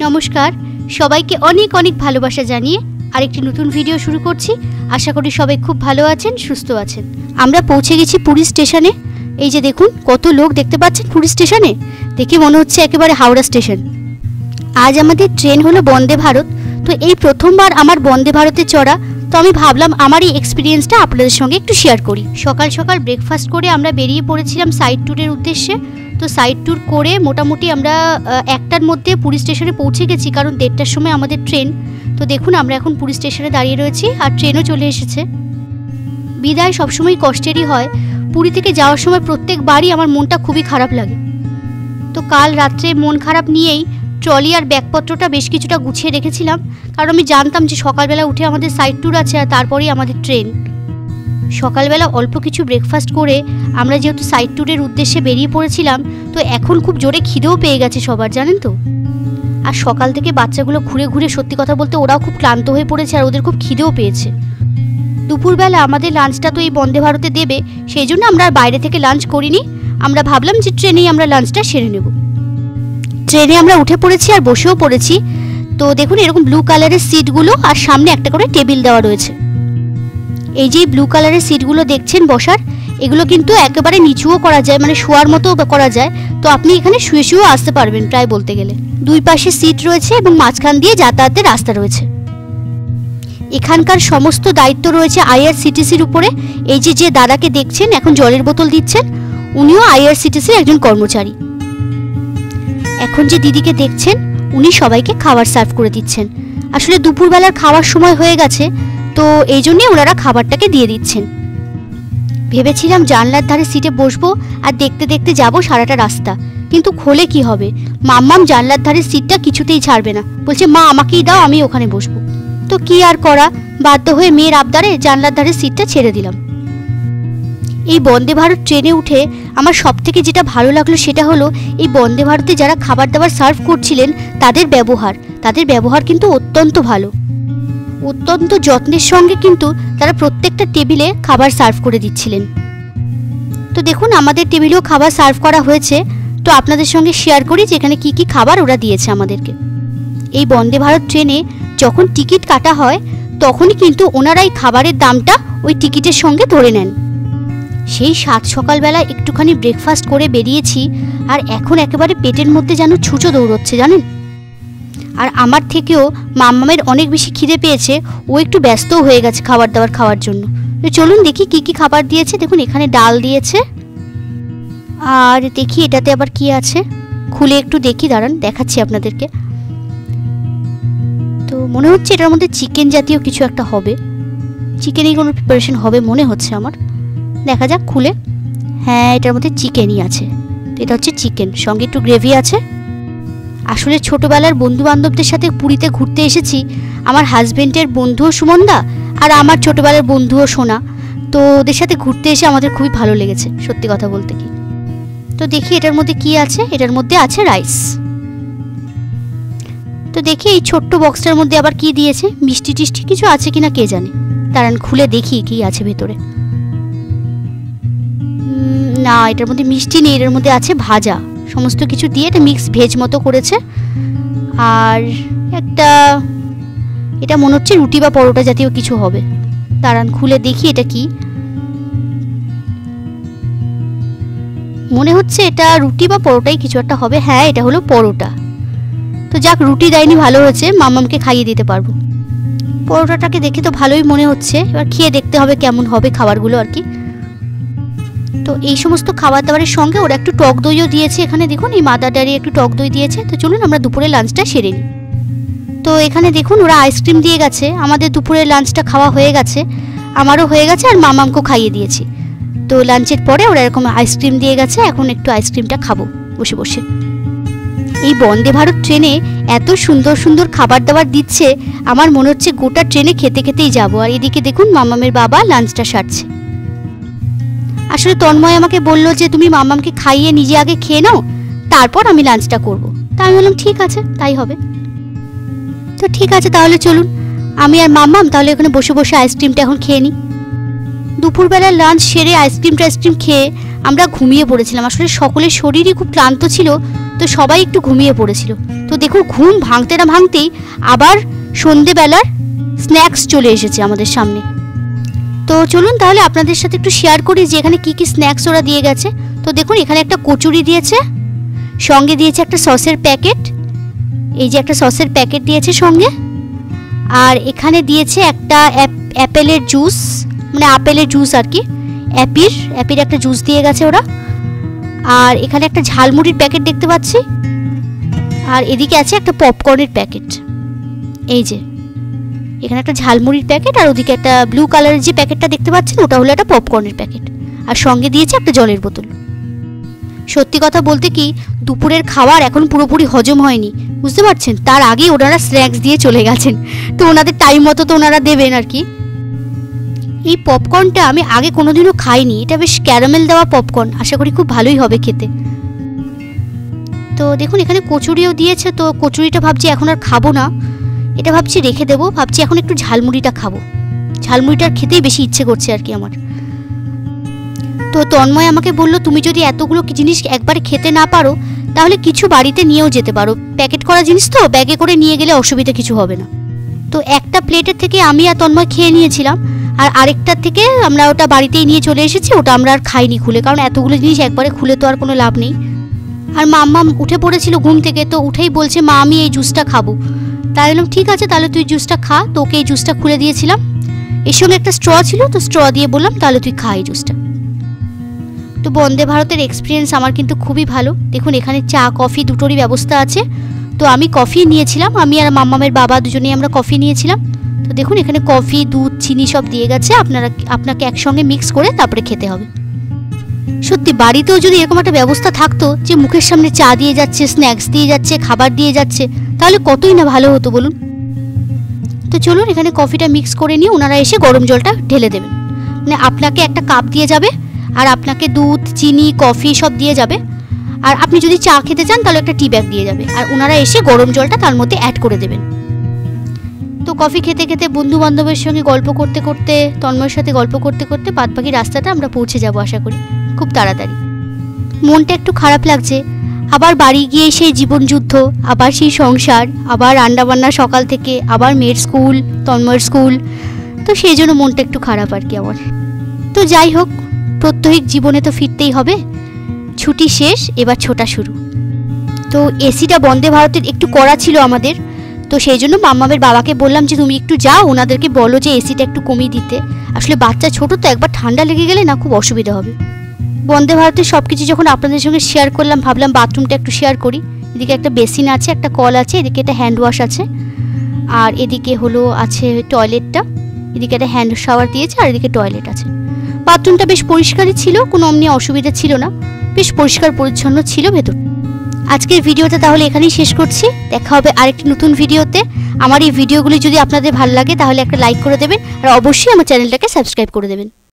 নমস্কার, সবাইকে অনেক অনেক ভালোবাসা জানিয়ে আরেকটি নতুন ভিডিও শুরু করছি। আশা করি সবাই খুব ভালো আছেন, সুস্থ আছেন। আমরা পৌঁছে গেছি পুরী স্টেশনে। এই যে দেখুন কত লোক দেখতে পাচ্ছেন পুরী স্টেশনে, দেখে মনে হচ্ছে একেবারে হাওড়া স্টেশন। আজ আমাদের ট্রেন হলো বন্দে ভারত। তো এই প্রথমবার আমার বন্দে ভারতে চড়া, তো আমি ভাবলাম আমার এই এক্সপিরিয়েন্সটা আপনাদের সঙ্গে একটু শেয়ার করি। সকাল সকাল ব্রেকফাস্ট করে আমরা বেরিয়ে পড়েছিলাম সাইড ট্যুরের উদ্দেশ্যে। তো সাইড ট্যুর করে মোটামুটি আমরা 1টার মধ্যে পুরী স্টেশনে পৌঁছে গেছি, কারণ 1:30টার সময় আমাদের ট্রেন। তো দেখুন আমরা এখন পুরী স্টেশনে দাঁড়িয়ে রয়েছি আর ট্রেনও চলে এসেছে। বিদায় সবসময় কষ্টেরই হয়। পুরী থেকে যাওয়ার সময় প্রত্যেকবারই আমার মনটা খুবই খারাপ লাগে। তো কাল রাত্রে মন খারাপ নিয়েই ট্রলি আর ব্যাগপত্রটা বেশ কিছুটা গুছিয়ে রেখেছিলাম, কারণ আমি জানতাম যে সকালবেলা উঠে আমাদের সাইড ট্যুর আছে আর তারপরেই আমাদের ট্রেন। সকালবেলা অল্প কিছু ব্রেকফাস্ট করে আমরা যেহেতু সাইড ট্যুরের উদ্দেশ্যে বেরিয়ে পড়েছিলাম, তো এখন খুব জোরে খিদেও পেয়ে গেছে সবার, জানেন তো। আর সকাল থেকে বাচ্চাগুলো ঘুরে ঘুরে সত্যি কথা বলতে ওরাও খুব ক্লান্ত হয়ে পড়েছে আর ওদের খুব খিদেও পেয়েছে। দুপুরবেলা আমাদের লাঞ্চটা তো এই বন্দে ভারতে দেবে, সেই জন্য আমরা আর বাইরে থেকে লাঞ্চ করিনি। আমরা ভাবলাম যে ট্রেনেই আমরা লাঞ্চটা সেরে নেব। ট্রেনে আমরা উঠে পড়েছি আর বসেও পড়েছি। তো দেখুন এরকম ব্লু কালারের সিটগুলো আর সামনে একটা করে টেবিল দেওয়া রয়েছে। এই যে ব্লু কালারের সিটগুলো দেখছেন বসার, এগুলো কিন্তু একেবারে নিচুও করা যায়, মানে শোয়ার মতো করা যায়। তো আপনি এখানে শুয়ে শুয়েও আসতে পারবেন প্রায় বলতে গেলে। দুই পাশে সিট রয়েছে এবং মাঝখান দিয়ে যাতায়াতের রাস্তা রয়েছে। এখানকার সমস্ত দায়িত্ব রয়েছে আইআরসিটিসির উপরে। এই যে দাদাকে দেখছেন এখন জলের বোতল দিচ্ছেন, উনিও আইআরসিটিসির একজন কর্মচারী। এখন যে দিদিকে দেখছেন উনি সবাইকে খাবার সার্ভ করে দিচ্ছেন। আসলে দুপুরবেলার খাওয়ার সময় হয়ে গেছে, তো এই জন্যে ওনারা খাবারটাকে দিয়ে দিচ্ছেন। ভেবেছিলাম জানলার ধারে সিটে বসবো আর দেখতে দেখতে যাব সারাটা রাস্তা, কিন্তু খোলে কি হবে, মাম্মাম জানলার ধারে সিটটা কিছুতেই ছাড়বে না, বলছে মা আমাকেই দাও, আমি ওখানে বসবো। তো কি আর করা, বাধ্য হয়ে মেয়ের আবদারে জানলার ধারে সিটটা ছেড়ে দিলাম। এই বন্দে ভারত ট্রেনে উঠে আমার সব থেকে যেটা ভালো লাগলো সেটা হলো এই বন্দে ভারতে যারা খাবার দাবার সার্ভ করছিলেন তাদের ব্যবহার কিন্তু অত্যন্ত ভালো। অত্যন্ত যত্নের সঙ্গে কিন্তু তারা প্রত্যেকটা টেবিলে খাবার সার্ভ করে দিচ্ছিলেন। তো দেখুন আমাদের টেবিলেও খাবার সার্ভ করা হয়েছে। তো আপনাদের সঙ্গে শেয়ার করি যে এখানে কি কি খাবার ওরা দিয়েছে আমাদেরকে। এই বন্দে ভারত ট্রেনে যখন টিকিট কাটা হয় তখনই কিন্তু ওনারা এই খাবারের দামটা ওই টিকিটের সঙ্গে ধরে নেন। সেই সকালবেলা একটুখানি ব্রেকফাস্ট করে বেরিয়েছি আর এখন একেবারে পেটের মধ্যে যেন ছুঁচো দৌড়চ্ছে, জানেন। আর আমার থেকেও মাম্মামের অনেক বেশি খিদে পেয়েছে, ও একটু ব্যস্তও হয়ে গেছে খাবার দাবার খাওয়ার জন্য। তো চলুন দেখি কি কি খাবার দিয়েছে। দেখুন এখানে ডাল দিয়েছে, আর দেখি এটাতে আবার কি আছে, খুলে একটু দেখি, দাঁড়ান দেখাচ্ছি আপনাদেরকে। তো মনে হচ্ছে এটার মধ্যে চিকেন জাতীয় কিছু একটা হবে, চিকেনই কোনো প্রিপারেশন হবে মনে হচ্ছে আমার। দেখা যাক খুলে। হ্যাঁ এটার মধ্যে চিকেনই আছে। তো এটা হচ্ছে চিকেন, সঙ্গে একটু গ্রেভি আছে। আসলে ছোটবেলার বন্ধু বান্ধবদের সাথে পুরীতে ঘুরতে এসেছি। আমার হাজবেন্ডের বন্ধুও সুমনদা আর আমার ছোটবেলার বন্ধুও সোনা। তো ওদের সাথে ঘুরতে এসে আমাদের খুবই ভালো লেগেছে সত্যি কথা বলতে কি। তো দেখি এটার মধ্যে কি আছে। এটার মধ্যে আছে রাইস। তো দেখি এই ছোট্ট বক্সটার মধ্যে আবার কি দিয়েছে, মিষ্টি টিষ্টি কিছু আছে কিনা কে জানে। দাঁড়ান খুলে দেখি কি আছে ভেতরে। না এটার মধ্যে মিষ্টি নেই, এটার মধ্যে আছে ভাজা। সমস্ত কিছু দিয়ে এটা মিক্স ভেজ মতো করেছে। আর এটা মনে হচ্ছে রুটি বা পরোটা জাতীয় কিছু হবে। দাঁড়ান খুলে দেখি এটা কি। মনে হচ্ছে এটা রুটি বা পরোটাই কিছু একটা হবে। হ্যাঁ এটা হলো পরোটা। তো যাক রুটি দেয়নি, ভালো হয়েছে, মাম্মামকে খাইয়ে দিতে পারবো। পরোটাটাকে দেখে তো ভালোই মনে হচ্ছে, এবার খেয়ে দেখতে হবে কেমন হবে খাবারগুলো আর কি। তো এই সমস্ত খাবার দাবারের সঙ্গে ওরা একটু টক দইও দিয়েছে। এখানে দেখুন এই মাদার ডেয়ারি একটু টক দই দিয়েছে। তো চলুন আমরা দুপুরে লাঞ্চটা সেরে নিই। তো এখানে দেখুন ওরা আইসক্রিম দিয়ে গেছে। আমাদের দুপুরের লাঞ্চটা খাওয়া হয়ে গেছে, আমারও হয়ে গেছে আর মামামকেও খাইয়ে দিয়েছি। তো লাঞ্চের পরে ওরা এরকম আইসক্রিম দিয়ে গেছে, এখন একটু আইসক্রিমটা খাবো বসে বসে। এই বন্দে ভারত ট্রেনে এত সুন্দর সুন্দর খাবার দাবার দিচ্ছে, আমার মনে হচ্ছে গোটা ট্রেনে খেতে খেতেই যাবো। আর এদিকে দেখুন মামামের বাবা লাঞ্চটা সারছে। আসলে তন্ময় আমাকে বললো যে তুমি মাম্মামকে খাইয়ে নিজে আগে খেয়ে নাও, তারপর আমি লাঞ্চটা করব। তা আমি বললাম ঠিক আছে তাই হবে। তো ঠিক আছে তাহলে চলুন আমি আর মাম্মাম তাহলে এখানে বসে বসে আইসক্রিমটা এখন খেয়ে নিই। দুপুরবেলার লাঞ্চ সেরে আইসক্রিম খেয়ে আমরা ঘুমিয়ে পড়েছিলাম। আসলে সকলের শরীরই খুব ক্লান্ত ছিল, তো সবাই একটু ঘুমিয়ে পড়েছিল। তো দেখুন ঘুম ভাঙতে না ভাঙতেই আবার সন্ধেবেলার স্ন্যাক্স চলে এসেছে আমাদের সামনে। তো চলুন তাহলে আপনাদের সাথে একটু শেয়ার করি যে এখানে কী কী স্ন্যাক্স ওরা দিয়ে গেছে। তো দেখুন এখানে একটা কচুরি দিয়েছে, সঙ্গে দিয়েছে একটা সসের প্যাকেট, এই যে একটা সসের প্যাকেট দিয়েছে সঙ্গে, আর এখানে দিয়েছে একটা অ্যাপেলের জুস, মানে আপেলের জুস আর কি, অ্যাপির একটা জুস দিয়ে গেছে ওরা। আর এখানে একটা ঝালমুড়ির প্যাকেট দেখতে পাচ্ছি, আর এদিকে আছে একটা পপকর্নের প্যাকেট। এই যে এখানে একটা ঝালমুড়ির প্যাকেট, আর ওদিকে একটা ব্লু কালারের যে প্যাকেটটা দেখতে পাচ্ছেন ওটা হলো একটা পপকর্নের প্যাকেট, আর সঙ্গে দিয়েছে একটা জলের বোতল। সত্যি কথা বলতে কি দুপুরের খাবার এখন পুরোপুরি হজম হয়নি, বুঝতে পারছেন, তার আগেই ওনারা স্ন্যাক্স দিয়ে চলে গেছেন। তো ওনাদের টাইম মতো তো ওনারা দেবেন আর কি। এই পপকর্নটা আমি আগে কোনোদিনও খাইনি, এটা বেশ ক্যারামেল দেওয়া পপকর্ন, আশা করি খুব ভালোই হবে খেতে। তো দেখুন এখানে কচুরিও দিয়েছে, তো কচুরিটা ভাবছি এখন আর খাবো না, এটা ভাবছি রেখে দেবো, ভাবছি এখন একটু ঝালমুড়িটা খাবো, ঝালমুড়িটার খেতেই বেশি ইচ্ছে করছে আর কি আমার। তো তন্ময় আমাকে বলল তুমি যদি এতগুলো জিনিস একবারে খেতে না পারো তাহলে কিছু বাড়িতে নিয়েও যেতে পারো, প্যাকেট করা জিনিস তো ব্যাগে করে নিয়ে গেলে অসুবিধা কিছু হবে না। তো একটা প্লেটের থেকে আমি আর তন্ময় খেয়ে নিয়েছিলাম, আর আরেকটার থেকে আমরা ওটা বাড়িতেই নিয়ে চলে এসেছি, ওটা আমরা আর খাইনি খুলে, কারণ এতগুলো জিনিস একবারে খুলে তো আর কোনো লাভ নেই। আর মাম্মা উঠে পড়েছিল ঘুম থেকে, তো উঠেই বলছে মা আমি এই জুসটা খাবো, তাই বললাম ঠিক আছে তাহলে তুই জুসটা খা। তো ওকে এই জুসটা খুলে দিয়েছিলাম, এর সঙ্গে একটা স্ট্র ছিল, তো স্ট্র দিয়ে বললাম তাহলে তুই খা এই জুসটা। তো বন্দে ভারতের এক্সপিরিয়েন্স আমার কিন্তু খুবই ভালো। দেখুন এখানে চা কফি দুটোরই ব্যবস্থা আছে, তো আমি কফি নিয়েছিলাম, আমি আর মাম্মামের বাবা দুজনেই আমরা কফি নিয়েছিলাম। তো দেখুন এখানে কফি দুধ চিনি সব দিয়ে গেছে, আপনাকে একসঙ্গে মিক্স করে তারপরে খেতে হবে। সত্যি বাড়িতেও যদি এরকম একটা ব্যবস্থা থাকতো যে মুখের সামনে চা দিয়ে যাচ্ছে, স্ন্যাক্স দিয়ে যাচ্ছে, খাবার দিয়ে যাচ্ছে, তাহলে কতই না ভালো হতো বলুন। তো চলুন এখানে কফিটা মিক্স করে নিয়ে ওনারা এসে গরম জলটা ঢেলে দেবেন, মানে আপনাকে একটা কাপ দিয়ে যাবে, আর আপনাকে দুধ চিনি কফি সব দিয়ে যাবে, আর আপনি যদি চা খেতে চান তাহলে একটা টি ব্যাগ দিয়ে যাবে, আর ওনারা এসে গরম জলটা তার মধ্যে অ্যাড করে দেবেন। তো কফি খেতে খেতে বন্ধু বান্ধবের সঙ্গে গল্প করতে করতে, তন্ময়ের সাথে গল্প করতে করতে বাদবাকি রাস্তাটা আমরা পৌঁছে যাব আশা করি খুব তাড়াতাড়ি। মনটা একটু খারাপ লাগছে, আবার বাড়ি গিয়ে সেই জীবনযুদ্ধ, আবার সেই সংসার, আবার রান্নাবান্না সকাল থেকে, আবার মেয়ের স্কুল, তন্ময়ের স্কুল, তো সেই জন্য মনটা একটু খারাপ আর কি আমার। তো যাই হোক, প্রত্যহিক জীবনে তো ফিরতেই হবে, ছুটি শেষ, এবার ছোটা শুরু। তো এসিটা বন্দে ভারতের একটু কড়া ছিল আমাদের, তো সেই জন্য মাম্মামের বাবাকে বললাম যে তুমি একটু যাও ওনাদেরকে বলো যে এসিটা একটু কমিয়ে দিতে, আসলে বাচ্চা ছোট তো একবার ঠান্ডা লেগে গেলে না খুব অসুবিধা হবে। বন্দে ভারতের সব কিছু যখন আপনাদের সঙ্গে শেয়ার করলাম ভাবলাম বাথরুমটা একটু শেয়ার করি। এদিকে একটা বেসিন আছে, একটা কল আছে, এদিকে একটা হ্যান্ড ওয়াশ আছে, আর এদিকে হলো আছে টয়লেটটা, এদিকে একটা হ্যান্ড শাওয়ার দিয়েছে, আর এদিকে টয়লেট আছে। বাথরুমটা বেশ পরিষ্কারই ছিল, কোনো অমনি অসুবিধা ছিল না, বেশ পরিষ্কার পরিচ্ছন্ন ছিল ভেতর। আজকের ভিডিওটা তাহলে এখানেই শেষ করছি, দেখা হবে আরেকটি নতুন ভিডিওতে। আমার এই ভিডিওগুলি যদি আপনাদের ভালো লাগে তাহলে একটা লাইক করে দেবেন, আর অবশ্যই আমার চ্যানেলটাকে সাবস্ক্রাইব করে দেবেন।